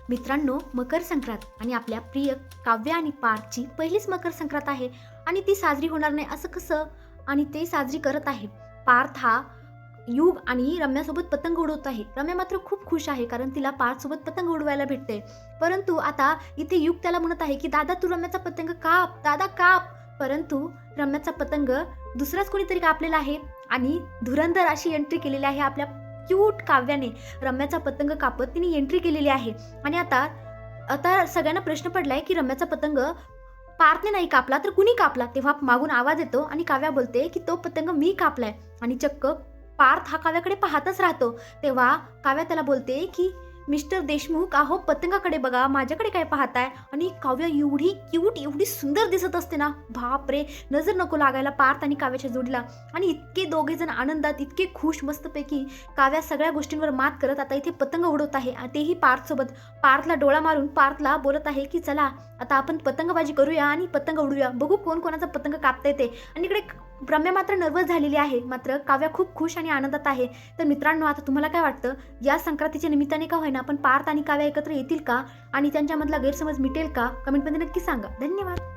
मित्रांनो, मकर संक्रांत आणि आपल्या प्रिय काव्य आणि पार्थची पहिलीच मकर संक्रांत आहे आणि ती साजरी होणार नाही असं कसं? आणि ते साजरी करत आहे. पार्थ हा युग आणि रम्यासोबत पतंग उडवत आहे. रम्या मात्र खूप खुश आहे कारण तिला पार्थसोबत पतंग उडवायला भेटते. परंतु आता इथे युग त्याला म्हणत आहे की दादा तू रम्याचा पतंग काप, दादा काप. परंतु रम्याचा पतंग दुसराच कोणीतरी कापलेला आहे आणि धुरंधर अशी एंट्री केलेली आहे आपल्या क्यूट काव्याने. रम्याचा पतंग कापत तिने एंट्री केलेली आहे आणि आता आता सगळ्यांना प्रश्न पडलाय की रम्याचा पतंग पार्थने नाही कापला तर कुणी कापला. तेव्हा मागून आवाज येतो आणि काव्या बोलते की तो पतंग मी कापलाय आणि चक्क पार्थ हा काव्याकडे पाहतच राहतो. तेव्हा काव्या त्याला बोलते की मिस्टर देशमुख अहो पतंगाकडे बघा, माझ्याकडे काय पाहताय. आणि काव्या एवढी क्यूट एवढी सुंदर दिसत असते ना, बाप रे, नजर नको लागायला पार्थ आणि काव्याच्या जोडीला. आणि इतके दोघे जण आनंदात इतके खुश मस्तपैकी काव्या सगळ्या गोष्टींवर मात करत आता इथे पतंग उडवत आहे आणि तेही पार्थसोबत. पार्थला डोळा मारून पार्थला बोलत आहे की चला आता आपण पतंगबाजी करूया आणि पतंग उडूया, बघू कोण कोणाचा पतंग कापता येते. आणि इकडे रम्या मात्र नर्वस झालेली आहे, मात्र काव्या खूप खुश आणि आनंदात आहे. तर मित्रांनो, आता तुम्हाला काय वाटतं, या संक्रांतीच्या निमित्ताने का होईना पण पार्थ आणि काव्या एकत्र येतील का आणि त्यांच्यामधला गैरसमज मिटेल का? कमेंटमध्ये नक्की सांगा. धन्यवाद.